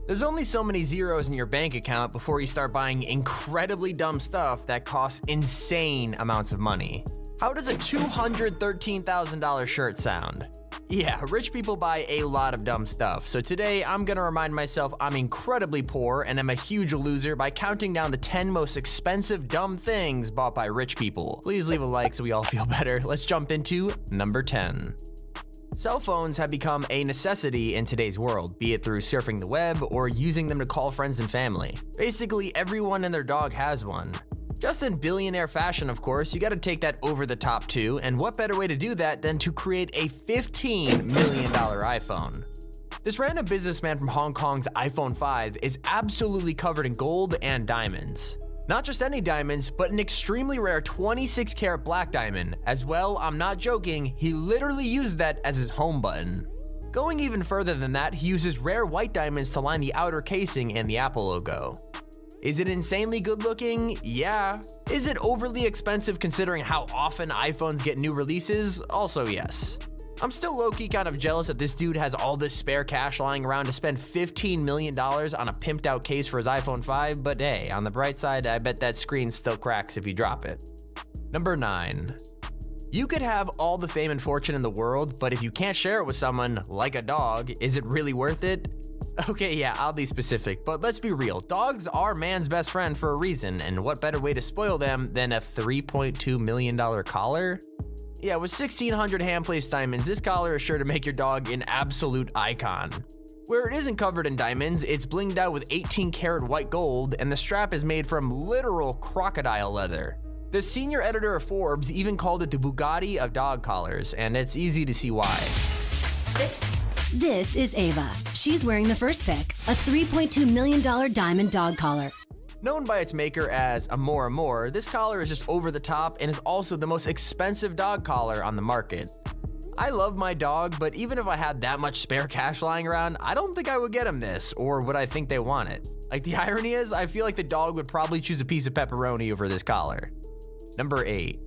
There's only so many zeros in your bank account before you start buying incredibly dumb stuff that costs insane amounts of money. How does a $213,000 shirt sound? Yeah, rich people buy a lot of dumb stuff, so today I'm gonna remind myself I'm incredibly poor and I'm a huge loser by counting down the 10 most expensive dumb things bought by rich people. Please leave a like so we all feel better. Let's jump into number 10. Cell phones have become a necessity in today's world, be it through surfing the web or using them to call friends and family. Basically, everyone and their dog has one. Just in billionaire fashion, of course, you gotta take that over the top too, and what better way to do that than to create a $15 million iPhone. This random businessman from Hong Kong's iPhone 5 is absolutely covered in gold and diamonds. Not just any diamonds, but an extremely rare 26 karat black diamond. As well, I'm not joking, he literally used that as his home button. Going even further than that, he uses rare white diamonds to line the outer casing and the Apple logo. Is it insanely good looking? Yeah. Is it overly expensive considering how often iPhones get new releases? Also yes. I'm still low-key kind of jealous that this dude has all this spare cash lying around to spend $15 million on a pimped out case for his iPhone 5, but hey, on the bright side, I bet that screen still cracks if you drop it. Number 9. You could have all the fame and fortune in the world, but if you can't share it with someone, like a dog, is it really worth it? Okay, yeah, I'll be specific, but let's be real. Dogs are man's best friend for a reason, and what better way to spoil them than a $3.2 million collar? Yeah, with 1,600 hand-placed diamonds, this collar is sure to make your dog an absolute icon. Where it isn't covered in diamonds, it's blinged out with 18 karat white gold, and the strap is made from literal crocodile leather. The senior editor of Forbes even called it the Bugatti of dog collars, and it's easy to see why. This is Ava. She's wearing the first pick, a $3.2 million diamond dog collar. Known by its maker as Amor Amor, this collar is just over the top and is also the most expensive dog collar on the market. I love my dog, but even if I had that much spare cash lying around, I don't think I would get him this, or would I think they want it? Like, the irony is, I feel like the dog would probably choose a piece of pepperoni over this collar. Number 8.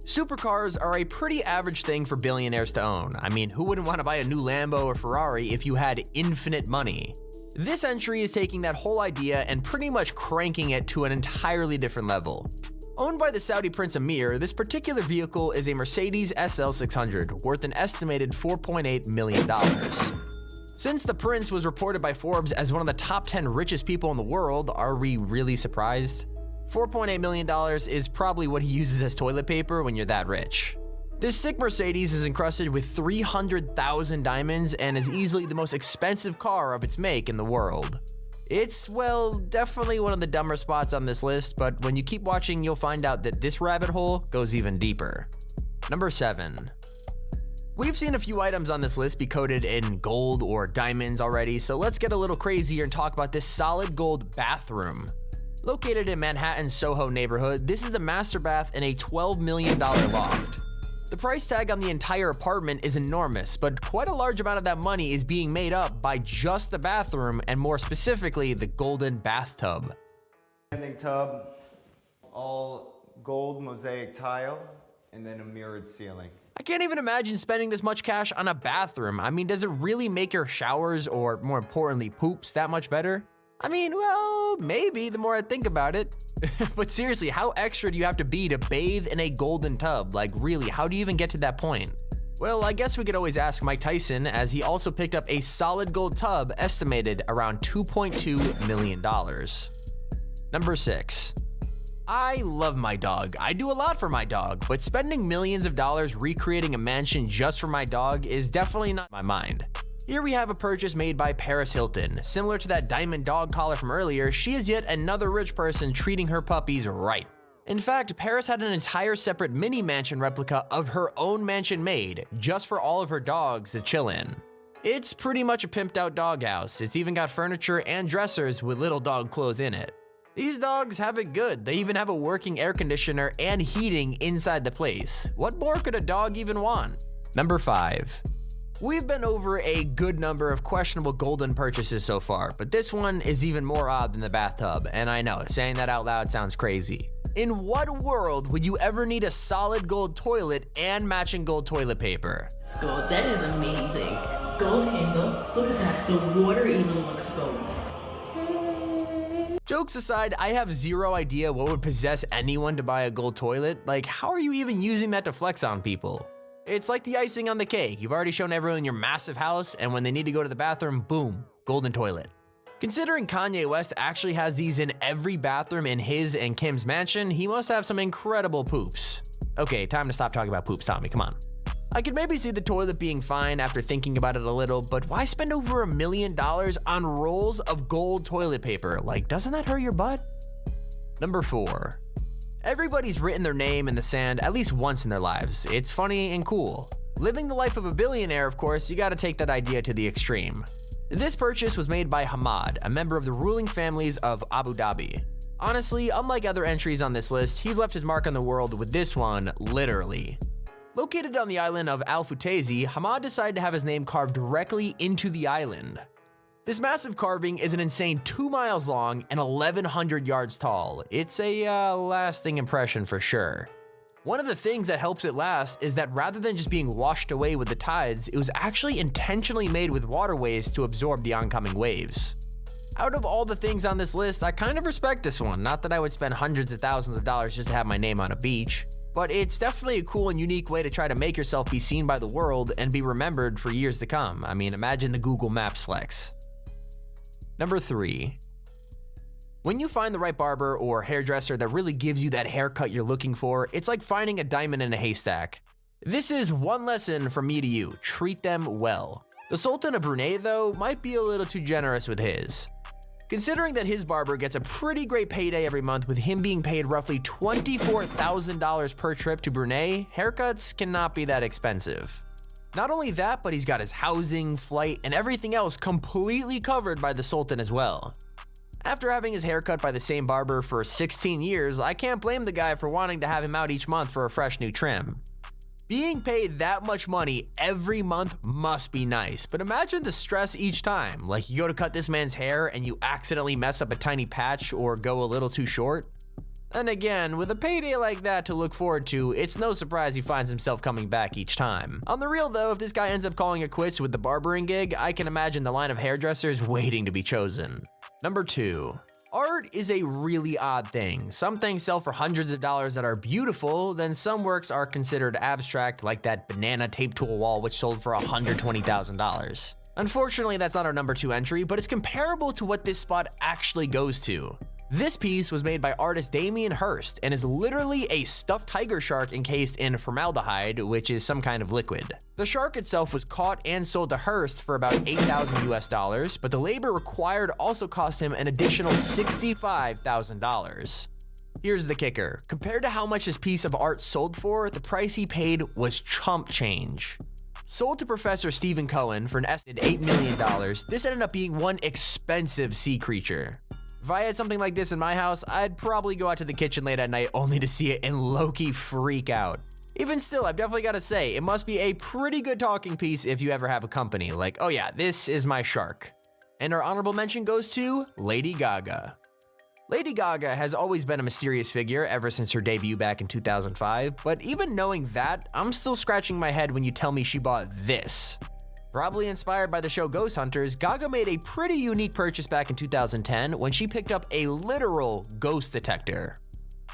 Supercars are a pretty average thing for billionaires to own. I mean, who wouldn't want to buy a new Lambo or Ferrari if you had infinite money? This entry is taking that whole idea and pretty much cranking it to an entirely different level. Owned by the Saudi Prince Amir, this particular vehicle is a Mercedes SL 600, worth an estimated $4.8 million. Since the Prince was reported by Forbes as one of the top 10 richest people in the world, are we really surprised? $4.8 million is probably what he uses as toilet paper when you're that rich. This sick Mercedes is encrusted with 300,000 diamonds and is easily the most expensive car of its make in the world. It's, well, definitely one of the dumber spots on this list, but when you keep watching, you'll find out that this rabbit hole goes even deeper. Number 7. We've seen a few items on this list be coated in gold or diamonds already, so let's get a little crazier and talk about this solid gold bathroom. Located in Manhattan's Soho neighborhood, this is the master bath in a $12 million loft. The price tag on the entire apartment is enormous, but quite a large amount of that money is being made up by just the bathroom, and more specifically, the golden bathtub. Standing tub, all gold mosaic tile, and then a mirrored ceiling. I can't even imagine spending this much cash on a bathroom. I mean, does it really make your showers, or more importantly, poops, that much better? I mean, well, maybe the more I think about it. But seriously, how extra do you have to be to bathe in a golden tub? Like, really, how do you even get to that point? Well, I guess we could always ask Mike Tyson, as he also picked up a solid gold tub estimated around $2.2 million. Number 6. I love my dog. I do a lot for my dog, but spending millions of dollars recreating a mansion just for my dog is definitely not my mind. Here we have a purchase made by Paris Hilton. Similar to that diamond dog collar from earlier, she is yet another rich person treating her puppies right. In fact, Paris had an entire separate mini mansion replica of her own mansion made, just for all of her dogs to chill in. It's pretty much a pimped out doghouse. It's even got furniture and dressers with little dog clothes in it. These dogs have it good. They even have a working air conditioner and heating inside the place. What more could a dog even want? Number 5. We've been over a good number of questionable golden purchases so far, but this one is even more odd than the bathtub, and I know, saying that out loud sounds crazy. In what world would you ever need a solid gold toilet and matching gold toilet paper? It's gold. That is amazing. Gold handle. Look at that. The water even looks gold. Jokes aside, I have zero idea what would possess anyone to buy a gold toilet. Like, how are you even using that to flex on people? It's like the icing on the cake. You've already shown everyone your massive house, and when they need to go to the bathroom, boom, golden toilet. Considering Kanye West actually has these in every bathroom in his and Kim's mansion, he must have some incredible poops. Okay, time to stop talking about poops, Tommy, come on. I could maybe see the toilet being fine after thinking about it a little, but why spend over $1 million on rolls of gold toilet paper? Like, doesn't that hurt your butt? Number 4. Everybody's written their name in the sand at least once in their lives. It's funny and cool. Living the life of a billionaire, of course, you gotta take that idea to the extreme. This purchase was made by Hamad, a member of the ruling families of Abu Dhabi. Honestly, unlike other entries on this list, he's left his mark on the world with this one, literally. Located on the island of Al Futayzi, Hamad decided to have his name carved directly into the island. This massive carving is an insane 2 miles long and 1,100 yards tall. It's a lasting impression for sure. One of the things that helps it last is that rather than just being washed away with the tides, it was actually intentionally made with waterways to absorb the oncoming waves. Out of all the things on this list, I kind of respect this one. Not that I would spend hundreds of thousands of dollars just to have my name on a beach, but it's definitely a cool and unique way to try to make yourself be seen by the world and be remembered for years to come. I mean, imagine the Google Maps flex. Number 3. When you find the right barber or hairdresser that really gives you that haircut you're looking for, it's like finding a diamond in a haystack. This is one lesson from me to you: treat them well. The Sultan of Brunei, though, might be a little too generous with his. Considering that his barber gets a pretty great payday every month, with him being paid roughly $24,000 per trip to Brunei, haircuts cannot be that expensive. Not only that, but he's got his housing, flight, and everything else completely covered by the Sultan as well. After having his hair cut by the same barber for 16 years, I can't blame the guy for wanting to have him out each month for a fresh new trim. Being paid that much money every month must be nice, but imagine the stress each time. Like, you go to cut this man's hair and you accidentally mess up a tiny patch or go a little too short. And again, with a payday like that to look forward to, it's no surprise he finds himself coming back each time. On the real though, if this guy ends up calling it quits with the barbering gig, I can imagine the line of hairdressers waiting to be chosen. Number 2. Art is a really odd thing. Some things sell for hundreds of dollars that are beautiful, then some works are considered abstract, like that banana taped to a wall which sold for $120,000. Unfortunately, that's not our number 2 entry, but it's comparable to what this spot actually goes to. This piece was made by artist Damien Hirst and is literally a stuffed tiger shark encased in formaldehyde, which is some kind of liquid. The shark itself was caught and sold to Hirst for about $8,000 US, but the labor required also cost him an additional $65,000. Here's the kicker: compared to how much this piece of art sold for, the price he paid was chump change. Sold to Professor Stephen Cohen for an estimated $8 million, this ended up being one expensive sea creature. If I had something like this in my house, I'd probably go out to the kitchen late at night only to see it and low-key freak out. Even still, I've definitely got to say, it must be a pretty good talking piece if you ever have a company. Like, oh yeah, this is my shark. And our honorable mention goes to Lady Gaga. Lady Gaga has always been a mysterious figure ever since her debut back in 2005, but even knowing that, I'm still scratching my head when you tell me she bought this. Probably inspired by the show Ghost Hunters, Gaga made a pretty unique purchase back in 2010 when she picked up a literal ghost detector.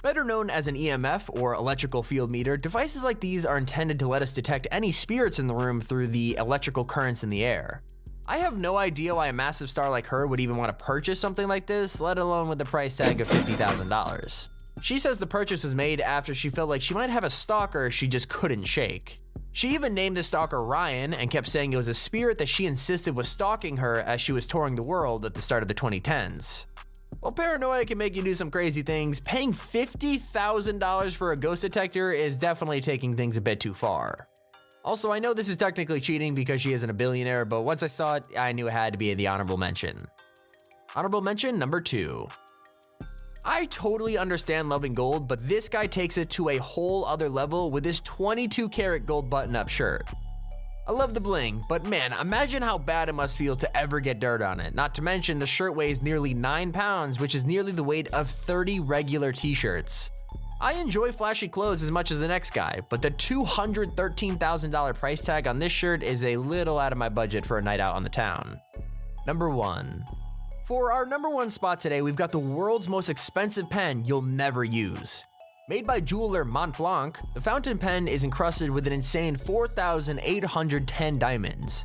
Better known as an EMF or electrical field meter, devices like these are intended to let us detect any spirits in the room through the electrical currents in the air. I have no idea why a massive star like her would even want to purchase something like this, let alone with the price tag of $50,000. She says the purchase was made after she felt like she might have a stalker she just couldn't shake. She even named the stalker Ryan and kept saying it was a spirit that she insisted was stalking her as she was touring the world at the start of the 2010s. While paranoia can make you do some crazy things, paying $50,000 for a ghost detector is definitely taking things a bit too far. Also, I know this is technically cheating because she isn't a billionaire, but once I saw it, I knew it had to be the honorable mention. Honorable mention number 2. I totally understand loving gold, but this guy takes it to a whole other level with this 22 karat gold button-up shirt. I love the bling, but man, imagine how bad it must feel to ever get dirt on it. Not to mention the shirt weighs nearly 9 pounds, which is nearly the weight of 30 regular t-shirts. I enjoy flashy clothes as much as the next guy, but the $213,000 price tag on this shirt is a little out of my budget for a night out on the town. Number 1. For our number one spot today, we've got the world's most expensive pen you'll never use. Made by jeweler Montblanc, the fountain pen is encrusted with an insane 4,810 diamonds.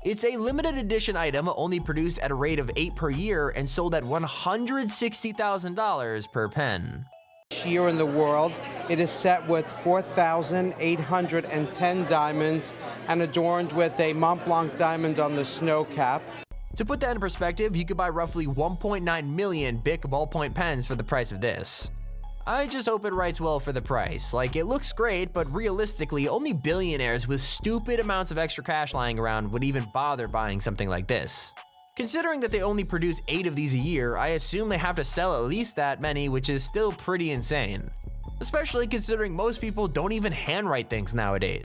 It's a limited edition item only produced at a rate of 8 per year and sold at $160,000 per pen. Each year in the world, it is set with 4,810 diamonds and adorned with a Montblanc diamond on the snow cap. To put that in perspective, you could buy roughly 1.9 million Bic ballpoint pens for the price of this. I just hope it writes well for the price. Like, it looks great, but realistically, only billionaires with stupid amounts of extra cash lying around would even bother buying something like this. Considering that they only produce 8 of these a year, I assume they have to sell at least that many, which is still pretty insane. Especially considering most people don't even handwrite things nowadays.